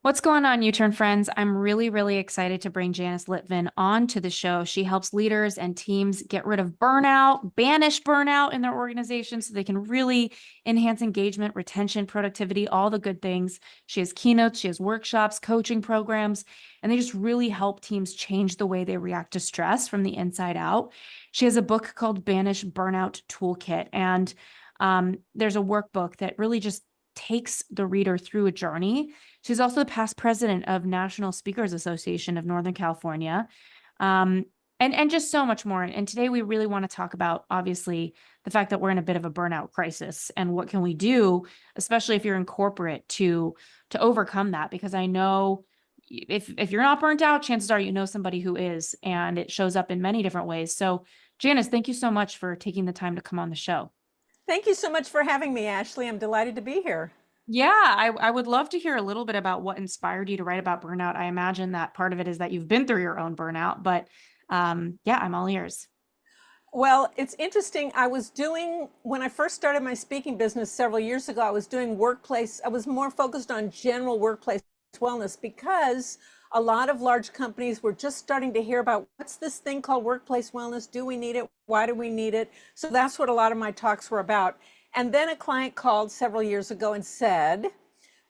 What's going on, U-Turn friends? I'm really, really excited to bring Janice Litvin on to the show. She helps leaders and teams get rid of burnout, banish burnout in their organization so they can really enhance engagement, retention, productivity, all the good things. She has keynotes, she has workshops, coaching programs, and they just really help teams change the way they react to stress from the inside out. She has a book called Banish Burnout Toolkit, and there's a workbook that really just takes the reader through a journey. She's also the past president of National Speakers Association of Northern California, um, and just so much more. And today we really want to talk about, obviously, the fact that we're in a bit of a burnout crisis and what can we do, especially if you're in corporate, to overcome that. Because I know if you're not burnt out, chances are you know somebody who is, and it shows up in many different ways. So, Janice, thank you so much for taking the time to come on the show. Thank you so much for having me, Ashley. I'm delighted to be here. Yeah, I would love to hear a little bit about what inspired you to write about burnout. I imagine that part of it is that you've been through your own burnout, but yeah, I'm all ears. Well, it's interesting. When I first started my speaking business several years ago, I was more focused on general workplace wellness because a lot of large companies were just starting to hear about what's this thing called workplace wellness? Do we need it? Why do we need it? So that's what a lot of my talks were about. And then a client called several years ago and said,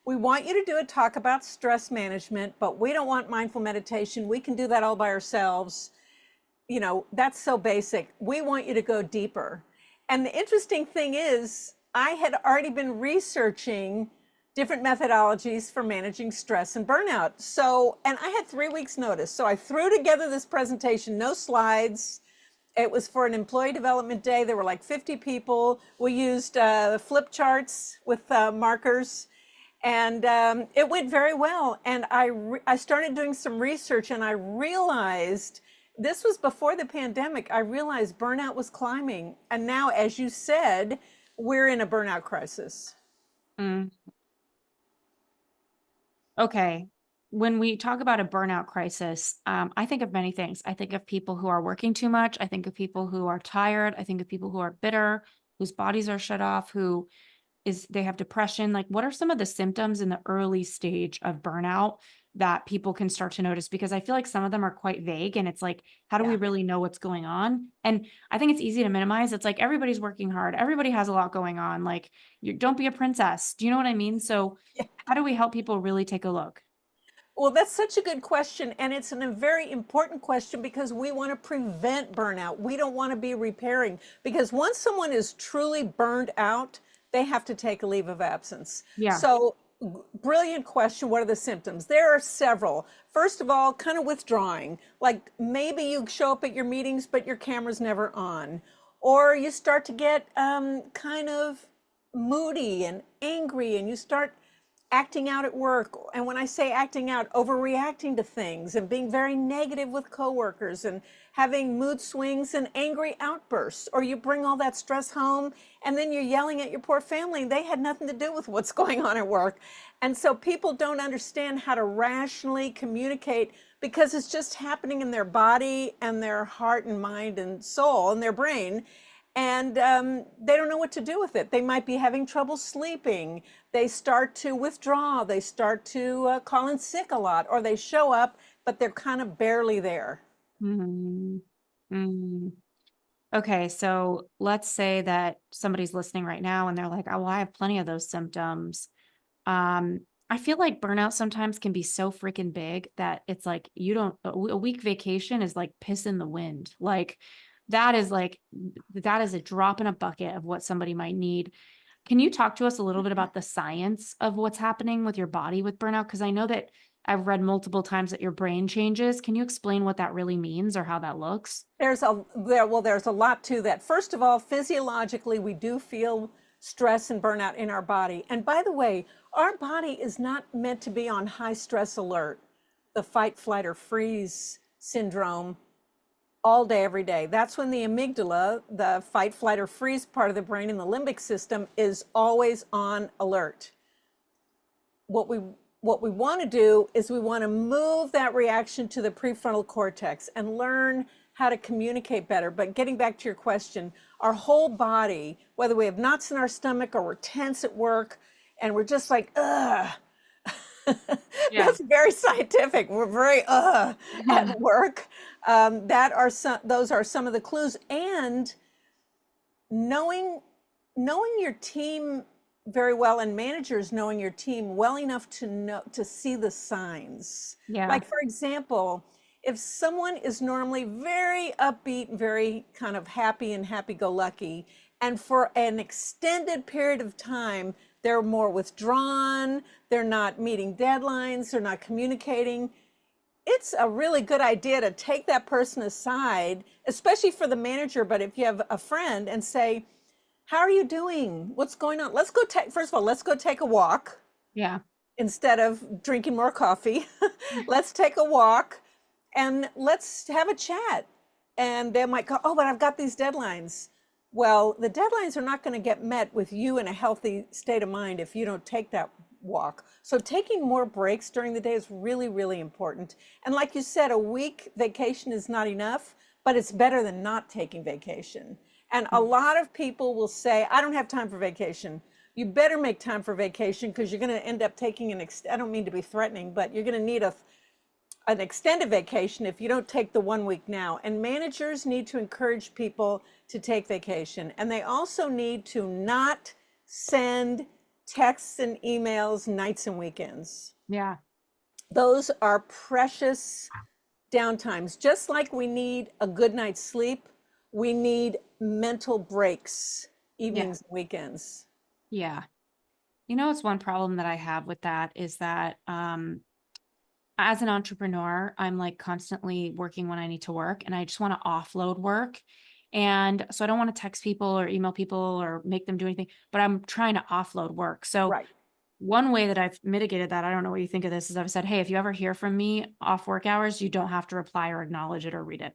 we want you to do a talk about stress management, but we don't want mindful meditation. We can do that all by ourselves. That's so basic. We want you to go deeper. And the interesting thing is, I had already been researching different methodologies for managing stress and burnout. And I had 3 weeks notice. So I threw together this presentation, no slides. It was for an employee development day. There were like 50 people. We used flip charts with markers, and it went very well. And I started doing some research, and I realized this was before the pandemic. I realized burnout was climbing. And now, as you said, we're in a burnout crisis. Mm, okay. When we talk about a burnout crisis, I think of many things. I think of people who are working too much. I think of people who are tired. I think of people who are bitter, whose bodies are shut off, who they have depression. Like, what are some of the symptoms in the early stage of burnout that people can start to notice? Because I feel like some of them are quite vague, and it's like, how do we Yeah. really know what's going on? And I think it's easy to minimize. It's like everybody's working hard, everybody has a lot going on. Like, you don't be a princess. Do you know what I mean? So Yeah. how do we help people really take a look? Well, that's such a good question. And it's a very important question because we want to prevent burnout. We don't want to be repairing because once someone is truly burned out, they have to take a leave of absence. Yeah. So, brilliant question. What are the symptoms? There are several. First of all, kind of withdrawing. Like maybe you show up at your meetings, but your camera's never on. Or you start to get kind of moody and angry, and you start acting out at work. And when I say acting out, overreacting to things and being very negative with coworkers and having mood swings and angry outbursts. Or you bring all that stress home and then you're yelling at your poor family. They had nothing to do with what's going on at work. And so people don't understand how to rationally communicate because it's just happening in their body and their heart and mind and soul and their brain. And they don't know what to do with it. They might be having trouble sleeping. They start to withdraw. They start to call in sick a lot, or they show up, but they're kind of barely there. Mhm. Mm. Okay, so let's say that somebody's listening right now and they're like, oh, well, I have plenty of those symptoms. I feel like burnout sometimes can be so freaking big that it's like you don't a week vacation is like piss in the wind. Like that is a drop in a bucket of what somebody might need. Can you talk to us a little bit about the science of what's happening with your body with burnout? Because I know that I've read multiple times that your brain changes. Can you explain what that really means or how that looks? There's a lot to that. First of all, physiologically, we do feel stress and burnout in our body. And by the way, our body is not meant to be on high stress alert, the fight, flight, or freeze syndrome all day, every day. That's when the amygdala, the fight, flight, or freeze part of the brain in the limbic system, is always on alert. What we what we want to do is we want to move that reaction to the prefrontal cortex and learn how to communicate better. But getting back to your question, our whole body, whether we have knots in our stomach or we're tense at work and we're just like, ugh, Yeah. That's very scientific. We're very at work. Those are some of the clues. And knowing your team very well, and managers knowing your team well enough to see the signs. Yeah. Like, for example, if someone is normally very upbeat, very kind of happy and happy-go-lucky, and for an extended period of time they're more withdrawn, they're not meeting deadlines, they're not communicating, it's a really good idea to take that person aside, especially for the manager, but if you have a friend, and say, how are you doing? What's going on? Let's go take, first of all, let's go take a walk Yeah. instead of drinking more coffee. Let's take a walk and let's have a chat. And they might go, oh, but I've got these deadlines. Well, the deadlines are not going to get met with you in a healthy state of mind if you don't take that walk. So taking more breaks during the day is really, really important. And like you said, a week vacation is not enough, but it's better than not taking vacation. And a lot of people will say, I don't have time for vacation. You better make time for vacation, because you're going to end up taking I don't mean to be threatening, but you're going to need an extended vacation if you don't take the 1 week now. And managers need to encourage people to take vacation. And they also need to not send texts and emails nights and weekends. Yeah. Those are precious downtimes. Just like we need a good night's sleep, we need mental breaks, Yeah. evenings and weekends. Yeah. You know, it's one problem that I have with that is that as an entrepreneur, I'm like constantly working when I need to work, and I just want to offload work. And so I don't want to text people or email people or make them do anything, but I'm trying to offload work. So Right. one way that I've mitigated that, I don't know what you think of this, is I've said, hey, if you ever hear from me off work hours, you don't have to reply or acknowledge it or read it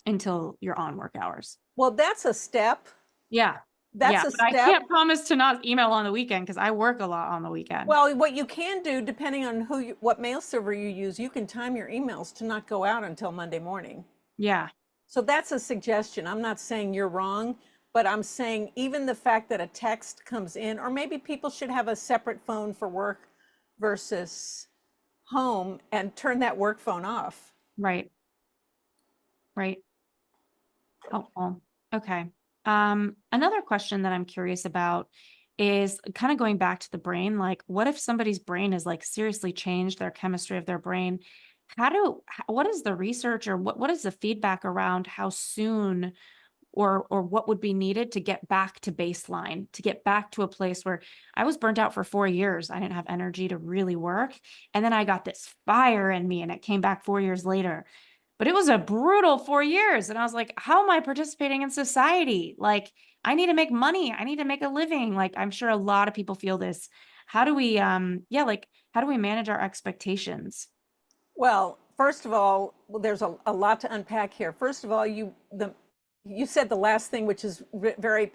until you're on work hours. Well, that's a step. Yeah. That's Yeah. a But I step. can't promise to not email on the weekend because I work a lot on the weekend. Well, what you can do, depending on what mail server you use, you can time your emails to not go out until Monday morning. Yeah. So that's a suggestion. I'm not saying you're wrong, but I'm saying even the fact that a text comes in, or maybe people should have a separate phone for work versus home, and turn that work phone off. Right. Right. Helpful. Okay. Another question that I'm curious about is kind of going back to the brain. Like, what if somebody's brain is like seriously changed, their chemistry of their brain? What is the research, or what is the feedback around how soon or what would be needed to get back to baseline, to get back to a place where I was burnt out for 4 years. I didn't have energy to really work. And then I got this fire in me and it came back 4 years later. But it was a brutal 4 years. And I was like, how am I participating in society? Like, I need to make money. I need to make a living. Like, I'm sure a lot of people feel this. How do we, like, how do we manage our expectations? Well, first of all, there's a lot to unpack here. First of all, you said the last thing, which is very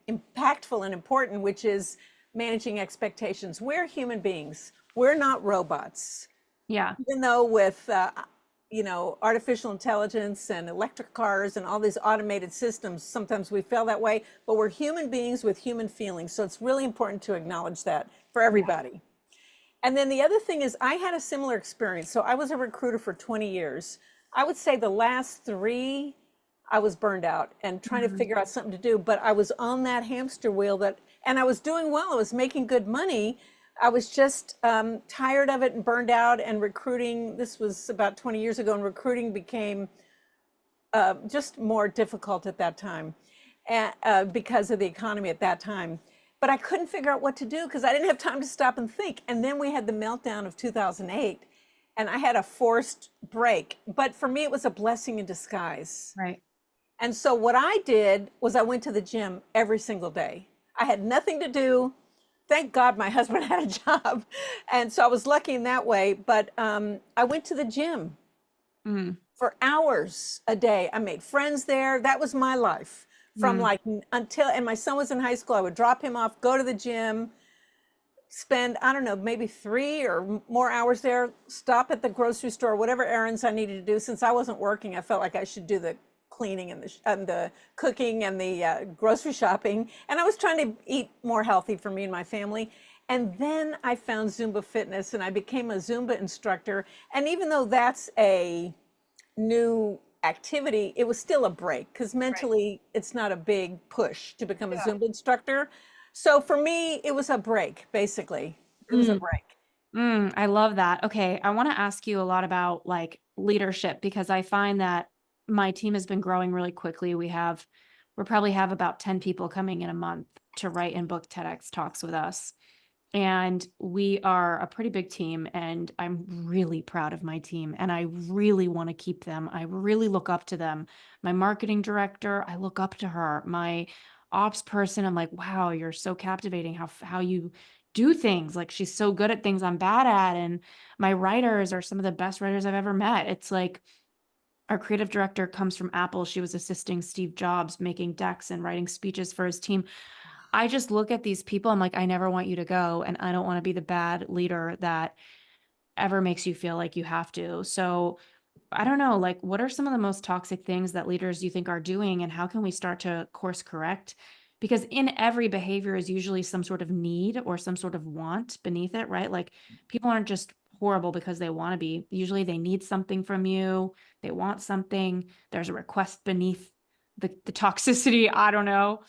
impactful and important, which is managing expectations. We're human beings. We're not robots. Yeah. Even though with artificial intelligence and electric cars and all these automated systems, sometimes we feel that way, but we're human beings with human feelings. So it's really important to acknowledge that for everybody. And then the other thing is, I had a similar experience. So I was a recruiter for 20 years. I would say the last 3, I was burned out and trying to figure out something to do, but I was on that hamster wheel and I was doing well. I was making good money. I was just tired of it and burned out, and recruiting, this was about 20 years ago, and recruiting became just more difficult at that time because of the economy at that time. But I couldn't figure out what to do because I didn't have time to stop and think. And then we had the meltdown of 2008, and I had a forced break. But for me, it was a blessing in disguise. Right. And so what I did was I went to the gym every single day. I had nothing to do. Thank God my husband had a job. And so I was lucky in that way. But I went to the gym for hours a day. I made friends there. That was my life from and my son was in high school. I would drop him off, go to the gym, spend, I don't know, maybe 3 or more hours there, stop at the grocery store, whatever errands I needed to do. Since I wasn't working, I felt like I should do the cleaning and the cooking and the grocery shopping. And I was trying to eat more healthy for me and my family. And then I found Zumba fitness and I became a Zumba instructor. And even though that's a new activity, it was still a break because Right. mentally it's not a big push to become a Yeah. Zumba instructor. So for me, it was a break, basically. It was a Mm, break. I love that. Okay, I want to ask you a lot about like leadership because I find that my team has been growing really quickly. We probably have about 10 people coming in a month to write and book TEDx talks with us. And we are a pretty big team, and I'm really proud of my team, and I really want to keep them. I really look up to them. My marketing director, I look up to her. My ops person, I'm like, wow, you're so captivating how you do things. Like she's so good at things I'm bad at. And my writers are some of the best writers I've ever met. It's like our creative director comes from Apple. She was assisting Steve Jobs making decks and writing speeches for his team. I just look at these people. I'm like, I never want you to go. And I don't want to be the bad leader that ever makes you feel like you have to. So I don't know, like, what are some of the most toxic things that leaders you think are doing, and how can we start to course correct? Because in every behavior is usually some sort of need or some sort of want beneath it, right? Like, people aren't just horrible because they want to be. Usually they need something from you, they want something, there's a request beneath the toxicity. I don't know.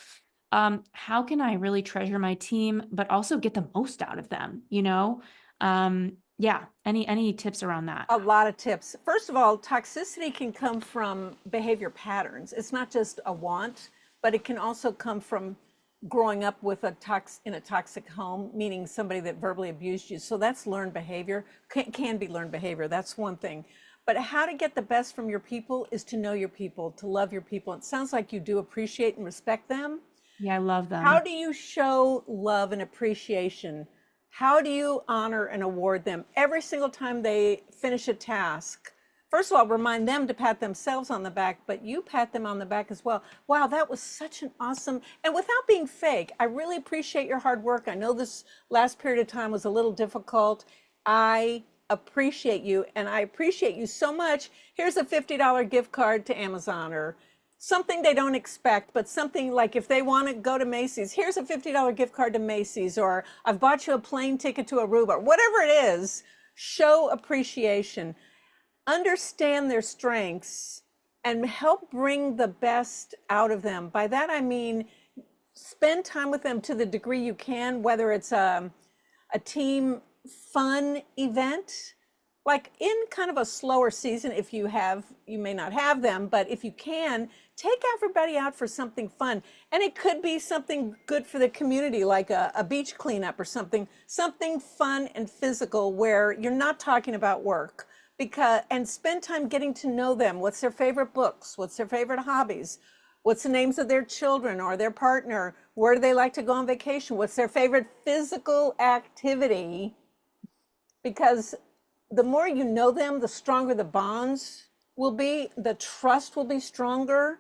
How can I really treasure my team, but also get the most out of them, you know? Yeah, any tips around that? A lot of tips. First of all, toxicity can come from behavior patterns. It's not just a want, but it can also come from growing up with in a toxic home, meaning somebody that verbally abused you. So that's learned behavior, can be learned behavior. That's one thing. But how to get the best from your people is to know your people, to love your people. It sounds like you do appreciate and respect them. Yeah, I love How them. do you show love and appreciation? How do you honor and award them every single time they finish a task? First of all, remind them to pat themselves on the back, but you pat them on the back as well. Wow, that was such an awesome, and without being fake, I really appreciate your hard work. I know this last period of time was a little difficult. I appreciate you, and I appreciate you so much. Here's a $50 gift card to Amazon, or something they don't expect, but something like if they want to go to Macy's, here's a $50 gift card to Macy's, or I've bought you a plane ticket to Aruba, whatever it is, show appreciation, understand their strengths, and help bring the best out of them. By that, I mean, spend time with them to the degree you can, whether it's a team fun event, like in kind of a slower season. If you have, you may not have them, but if you can, take everybody out for something fun. And it could be something good for the community, like a beach cleanup or something fun and physical where you're not talking about work. Because, and spend time getting to know them. What's their favorite books? What's their favorite hobbies? What's the names of their children or their partner? Where do they like to go on vacation? What's their favorite physical activity? Because the more you know them, the stronger the bonds will be, the trust will be stronger,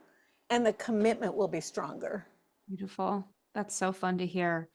and the commitment will be stronger. Beautiful. That's so fun to hear.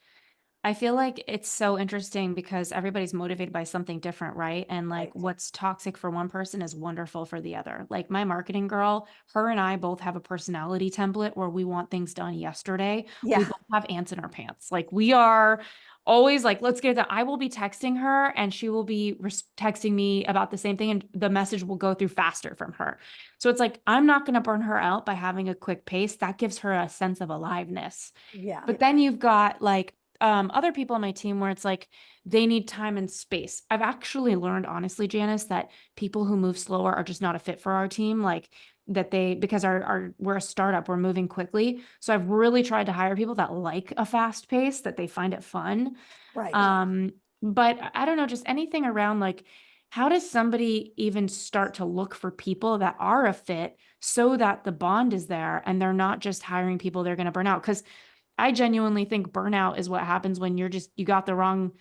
I feel like it's so interesting because everybody's motivated by something different, right? And like Right. what's toxic for one person is wonderful for the other. Like my marketing girl, her and I both have a personality template where we want things done yesterday. We Yeah. both have ants in our pants. Like we are always like, let's get that. I will be texting her and she will be texting me about the same thing, and the message will go through faster from her. So it's like, I'm not going to burn her out by having a quick pace. That gives her a sense of aliveness. Yeah. But then you've got like other people on my team where it's like they need time and space. I've actually learned, honestly, Janice, that people who move slower are just not a fit for our team. Like that because our we're a startup, we're moving quickly. So I've really tried to hire people that like a fast pace, that they find it fun. Right. Um, but I don't know, just anything around like how does somebody even start to look for people that are a fit so that the bond is there and they're not just hiring people they're going to burn out? Because I genuinely think burnout is what happens when you got the wrong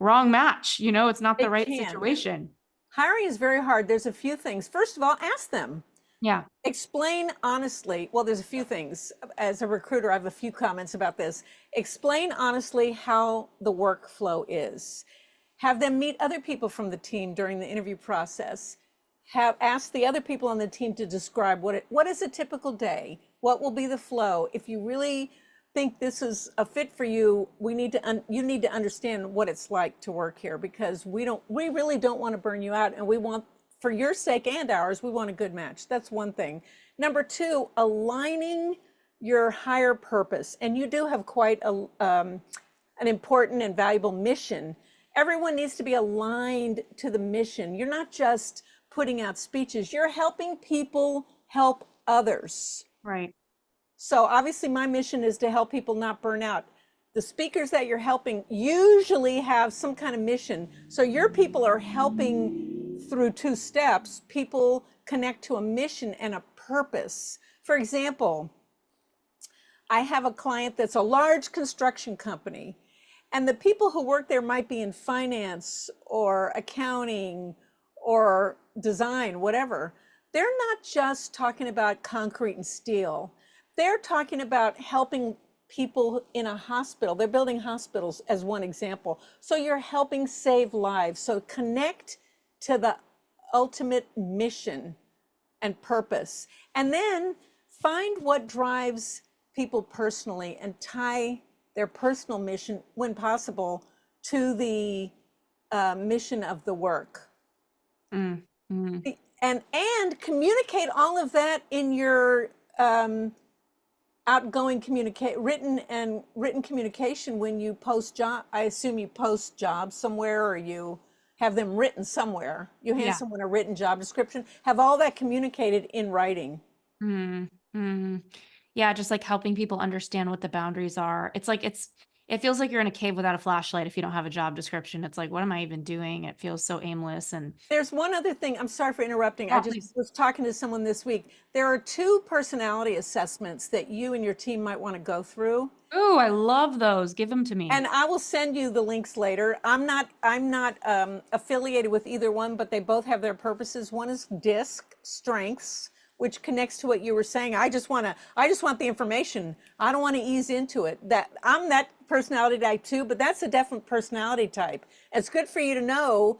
match. It's not the It right can. situation. Hiring is very hard. There's a few things. First of all, ask them. Yeah. Explain honestly. Well, there's a few things. As a recruiter, I have a few comments about this. Explain honestly how the workflow is. Have them meet other people from the team during the interview process. Have asked the other people on the team to describe what is a typical day, what will be the flow. If you really think this is a fit for you, we need to you need to understand what it's like to work here, because we really don't want to burn you out, and we want, for your sake and ours, we want a good match. That's one thing. Number two, aligning your higher purpose, and you do have quite an important and valuable mission. Everyone needs to be aligned to the mission. You're not just putting out speeches, you're helping people help others. Right. So obviously my mission is to help people not burn out. The speakers that you're helping usually have some kind of mission. So your people are helping through two steps. People connect to a mission and a purpose. For example, I have a client that's a large construction company, and the people who work there might be in finance or accounting or design, whatever. They're not just talking about concrete and steel. They're talking about helping people in a hospital. They're building hospitals as one example. So you're helping save lives. So connect to the ultimate mission and purpose. And then find what drives people personally and tie their personal mission, when possible, to the mission of the work. Mm, mm. And communicate all of that in your outgoing written communication when you post job. I assume you post jobs somewhere, or you have them written somewhere. You hand Yeah. someone a written job description. Have all that communicated in writing. Mm, mm. Yeah, just like helping people understand what the boundaries are. It feels like you're in a cave without a flashlight if you don't have a job description. It's like, what am I even doing? It feels so aimless and There's one other thing. I'm sorry for interrupting. I oh, just please. was talking to someone this week. There are two personality assessments that you and your team might want to go through. Ooh, I love those. Give them to me. And I will send you the links later. I'm not affiliated with either one, but they both have their purposes. One is DISC strengths, which connects to what you were saying. I just want the information. I don't want to ease into it. That I'm that personality type too, but that's a different personality type. It's good for you to know,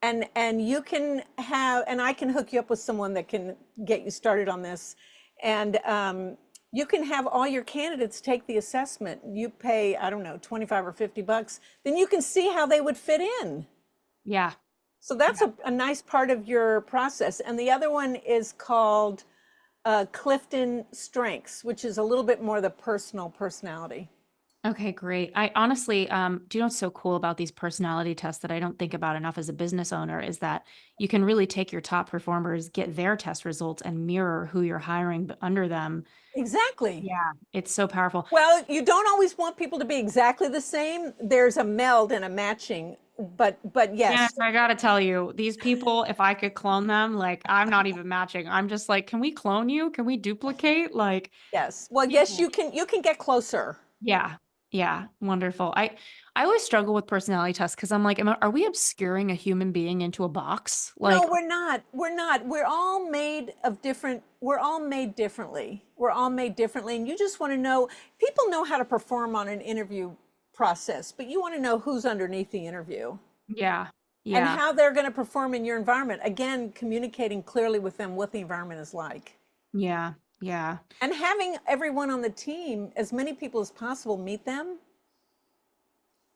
and you can have, and I can hook you up with someone that can get you started on this. And you can have all your candidates take the assessment. You pay, I don't know, 25 or $50. Then you can see how they would fit in. Yeah. So that's a nice part of your process. And the other one is called Clifton Strengths, which is a little bit more the personal personality. Okay, great. I honestly, do you know what's so cool about these personality tests that I don't think about enough as a business owner is that you can really take your top performers, get their test results, and mirror who you're hiring under them. Exactly. Yeah, it's so powerful. Well, you don't always want people to be exactly the same. There's a meld and a matching, but Yes, yes. I gotta tell you, these people, if I could clone them, like I'm not even matching. I'm just like, can we clone you? Can we duplicate? Like Yes. Well, yes, people. you can get closer. Yeah. Yeah. Wonderful. I always struggle with personality tests because I'm like, are we obscuring a human being into a box? Like, No, we're not. We're not. We're all made differently. We're all made differently. And you just want to know, people know how to perform on an interview process, but you want to know who's underneath the interview yeah. and Yeah. how they're going to perform in your environment. Again, communicating clearly with them what the environment is like. Yeah. Yeah. And having everyone on the team, as many people as possible, meet them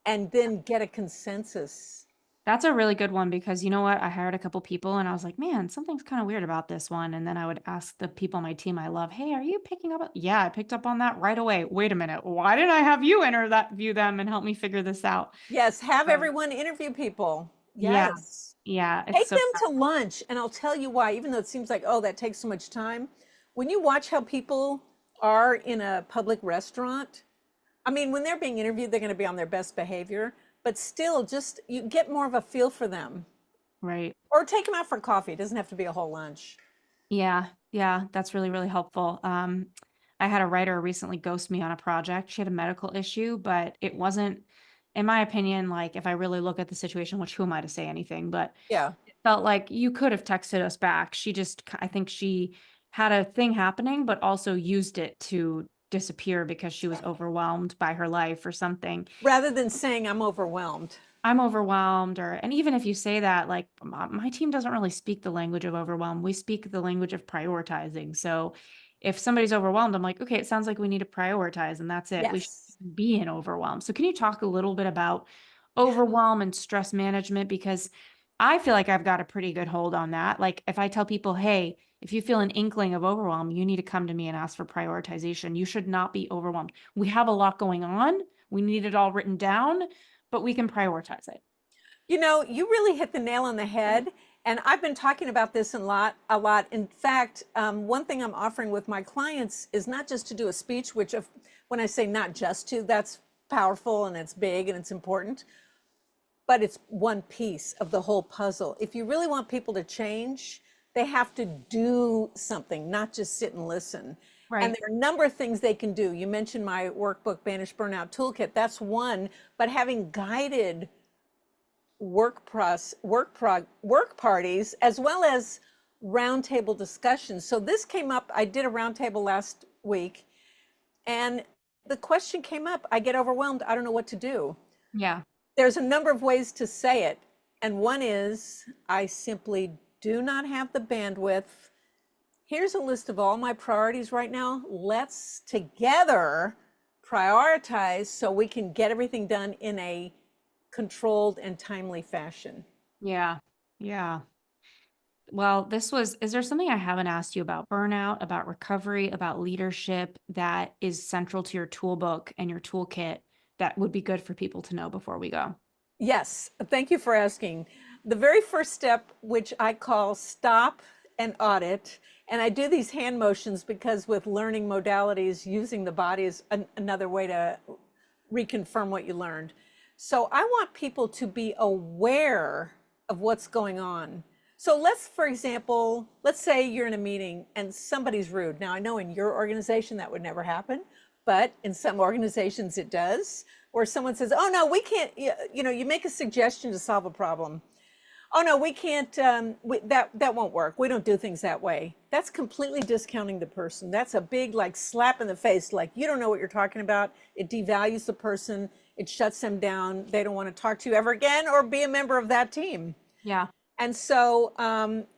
and then get a consensus. That's a really good one because you know what? I hired a couple people and I was like, man, something's kind of weird about this one. And then I would ask the people on my team I love, hey, are you picking up? Yeah, I picked up on that right away. Wait a minute. Why didn't I have you view them and help me figure this out? Yes, have So, everyone interview people. yeah. Yes. Yeah. It's Take so, them to lunch, and I'll tell you why, even though it seems like, oh, that takes so much time. When you watch how people are in a public restaurant, I mean, when they're being interviewed, they're going to be on their best behavior, but still, just you get more of a feel for them. right. Or take them out for coffee. It doesn't have to be a whole lunch. Yeah, yeah, that's really, really helpful. I had a writer recently ghost me on a project. She had a medical issue, but it wasn't, in my opinion, like if I really look at the situation, which who am I to say anything, but Yeah. it felt like you could have texted us back. I think she had a thing happening, but also used it to disappear because she was overwhelmed by her life or something. Rather than saying, I'm overwhelmed. I'm overwhelmed, and even if you say that, like my team doesn't really speak the language of overwhelm. We speak the language of prioritizing. So if somebody's overwhelmed, I'm like, okay, it sounds like we need to prioritize and that's it. We Yes. shouldn't be in overwhelm. So can you talk a little bit about Yeah. overwhelm and stress management? Because I feel like I've got a pretty good hold on that. Like if I tell people, hey, if you feel an inkling of overwhelm, you need to come to me and ask for prioritization. You should not be overwhelmed. We have a lot going on. We need it all written down, but we can prioritize it. You know, you really hit the nail on the head. And I've been talking about this a lot. In fact, one thing I'm offering with my clients is not just to do a speech, which when I say not just to, that's powerful and it's big and it's important, but it's one piece of the whole puzzle. If you really want people to change, they have to do something, not just sit and listen. And Right. there are a number of things they can do. You mentioned my workbook, Banish Burnout Toolkit. That's one, but having guided work parties as well as roundtable discussions. So this came up. I did a roundtable last week, and the question came up. I get overwhelmed. I don't know what to do. Yeah. There's a number of ways to say it, and one is I simply do not have the bandwidth. Here's a list of all my priorities right now. Let's together prioritize so we can get everything done in a controlled and timely fashion. Yeah. Yeah. Well, is there something I haven't asked you about burnout, about recovery, about leadership that is central to your toolbook and your toolkit that would be good for people to know before we go? Yes, thank you for asking. The very first step, which I call stop and audit, and I do these hand motions because with learning modalities, using the body is another way to reconfirm what you learned. So I want people to be aware of what's going on. So for example, let's say you're in a meeting and somebody's rude. Now I know in your organization that would never happen, but in some organizations it does, where someone says, oh no, we can't, you make a suggestion to solve a problem. Oh no, we can't, that won't work. We don't do things that way. That's completely discounting the person. That's a big like slap in the face, like you don't know what you're talking about. It devalues the person. It shuts them down. They don't want to talk to you ever again or be a member of that team. Yeah. And so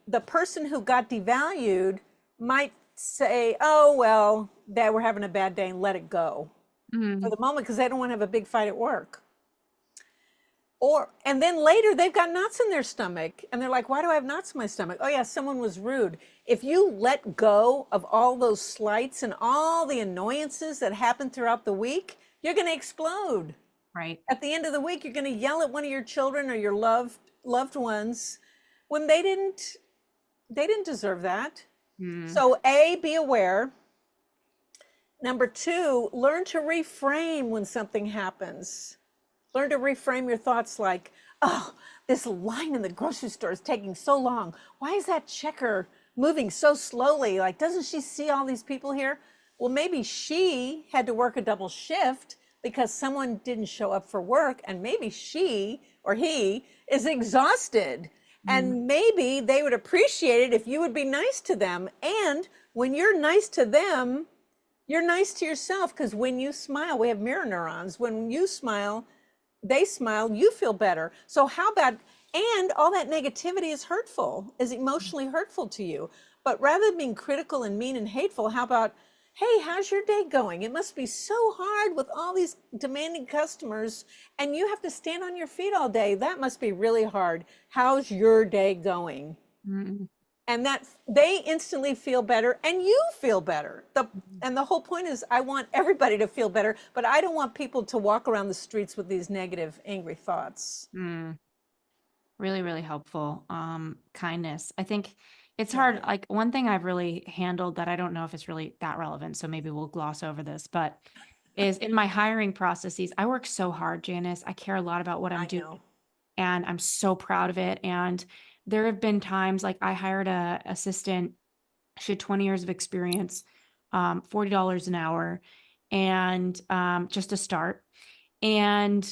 the person who got devalued might say, oh, well, that we're having a bad day and let it go for Mhm. the moment because they don't want to have a big fight at work. And then later they've got knots in their stomach and they're like, why do I have knots in my stomach? Oh yeah, someone was rude. If you let go of all those slights and all the annoyances that happen throughout the week, you're going to explode. Right. At the end of the week, you're going to yell at one of your children or your loved ones when they didn't deserve that. Mm. So A, be aware. Number two, learn to reframe when something happens. Learn to reframe your thoughts like, oh, this line in the grocery store is taking so long. Why is that checker moving so slowly? Like, doesn't she see all these people here? Well, maybe she had to work a double shift because someone didn't show up for work, and maybe she or he is exhausted. Mm. And maybe they would appreciate it if you would be nice to them. And when you're nice to them, you're nice to yourself because when you smile, we have mirror neurons. When you smile, they smile, you feel better. So how about, and all that negativity is hurtful, is emotionally hurtful to you. But rather than being critical and mean and hateful, how about, hey, how's your day going? It must be so hard with all these demanding customers and you have to stand on your feet all day. That must be really hard. How's your day going? Mm. And that they instantly feel better and you feel better. And the whole point is I want everybody to feel better, but I don't want people to walk around the streets with these negative, angry thoughts. Mm. Really, really helpful. Kindness. I think it's Yeah. hard. Like one thing I've really handled that I don't know if it's really that relevant, so maybe we'll gloss over this, but is in my hiring processes, I work so hard, Janice. I care a lot about what I'm I doing know. and I'm so proud of it. And there have been times like I hired a assistant, she had 20 years of experience, $40 an hour, and just to start. And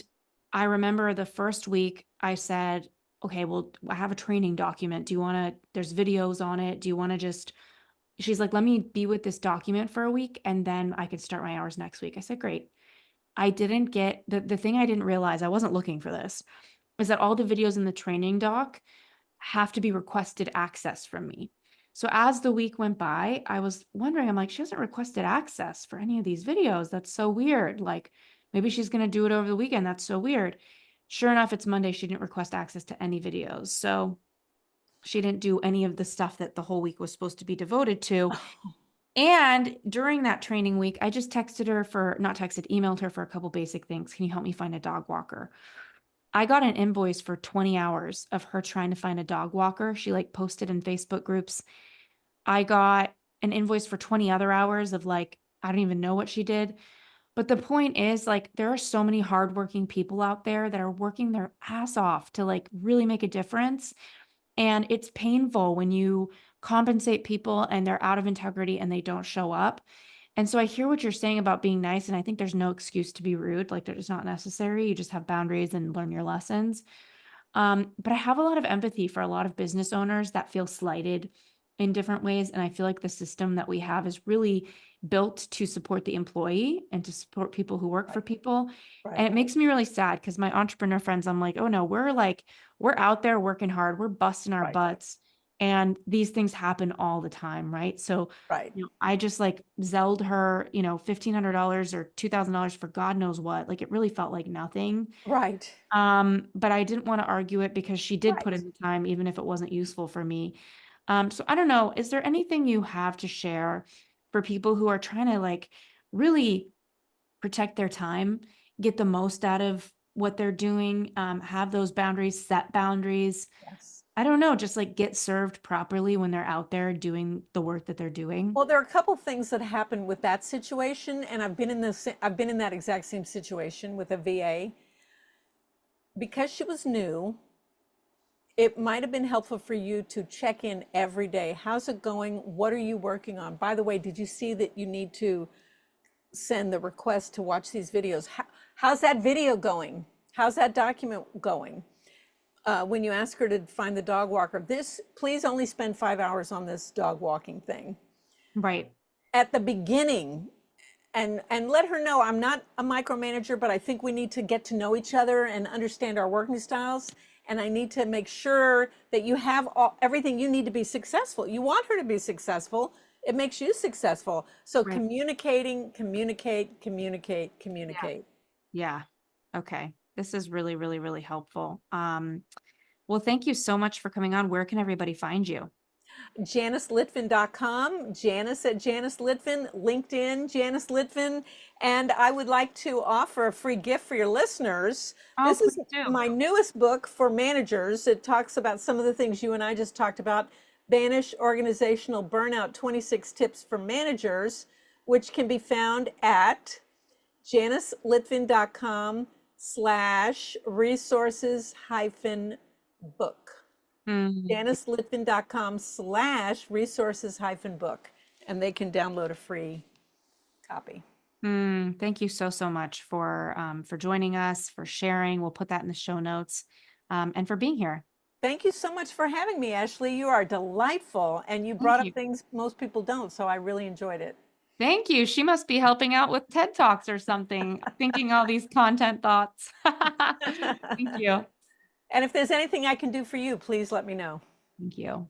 I remember the first week I said, okay, well, I have a training document. Do you want to, there's videos on it. Do you want to just, she's like, let me be with this document for a week and then I could start my hours next week. I said, great. I didn't get the thing I didn't realize, I wasn't looking for this, is that all the videos in the training doc have to be requested access from me. So as the week went by, I was wondering, I'm like, she hasn't requested access for any of these videos. That's so weird. Like maybe she's going to do it over the weekend. That's so weird. Sure enough, it's Monday. She didn't request access to any videos. So she didn't do any of the stuff that the whole week was supposed to be devoted to. And during that training week, I just texted her for, not texted, emailed her for a couple basic things. Can you help me find a dog walker? I got an invoice for 20 hours of her trying to find a dog walker. She like posted in Facebook groups. I got an invoice for 20 other hours of like, I don't even know what she did. But the point is, like, there are so many hardworking people out there that are working their ass off to like really make a difference. And it's painful when you compensate people and they're out of integrity and they don't show up. And so I hear what you're saying about being nice. And I think there's no excuse to be rude. Like, it's not necessary. You just have boundaries and learn your lessons. But I have a lot of empathy for a lot of business owners that feel slighted in different ways. And I feel like the system that we have is really built to support the employee and to support people who work for Right. people. And Right. it makes me really sad because my entrepreneur friends, I'm like, oh no, we're out there working hard, we're busting our Right. butts. And these things happen all the time, right? So, Right. I just like Zelled her, $1,500 or $2,000 for God knows what. Like it really felt like nothing. Right. But I didn't want to argue it because she did put Right. in the time, even if it wasn't useful for me. So I don't know, is there anything you have to share for people who are trying to like really protect their time, get the most out of what they're doing, have those boundaries, set boundaries? Yes. I don't know, just like get served properly when they're out there doing the work that they're doing. Well, there are a couple things that happened with that situation, and I've been in that exact same situation with a VA. Because she was new, it might have been helpful for you to check in every day. How's it going? What are you working on? By the way, did you see that you need to send the request to watch these videos? How's that video going? How's that document going? When you ask her to find the dog walker, please only spend 5 hours on this dog walking thing Right. at the beginning, and let her know I'm not a micromanager, but I think we need to get to know each other and understand our working styles. And I need to make sure that you have everything you need to be successful. You want her to be successful. It makes you successful. So Right. Yeah. communicate. Yeah. Okay. This is really, really, really helpful. Well, thank you so much for coming on. Where can everybody find you? JaniceLitvin.com, Janice at Janice Litvin, LinkedIn, Janice Litvin. And I would like to offer a free gift for your listeners. Oh, This is please do. my newest book for managers. It talks about some of the things you and I just talked about. Banish Organizational Burnout, 26 Tips for Managers, which can be found at JaniceLitvin.com/resources hyphen book. Mm, JaniceLitvin.com/resources hyphen book, and they can download a free copy. thank you so, so much for joining us, for sharing. We'll put that in the show notes, and for being here. Thank you so much for having me, Ashley. You are delightful, and you Thank brought up you. things most people don't, so I really enjoyed it. Thank you. She must be helping out with TED Talks or something, thinking all these content thoughts. Thank you. And if there's anything I can do for you, please let me know. Thank you.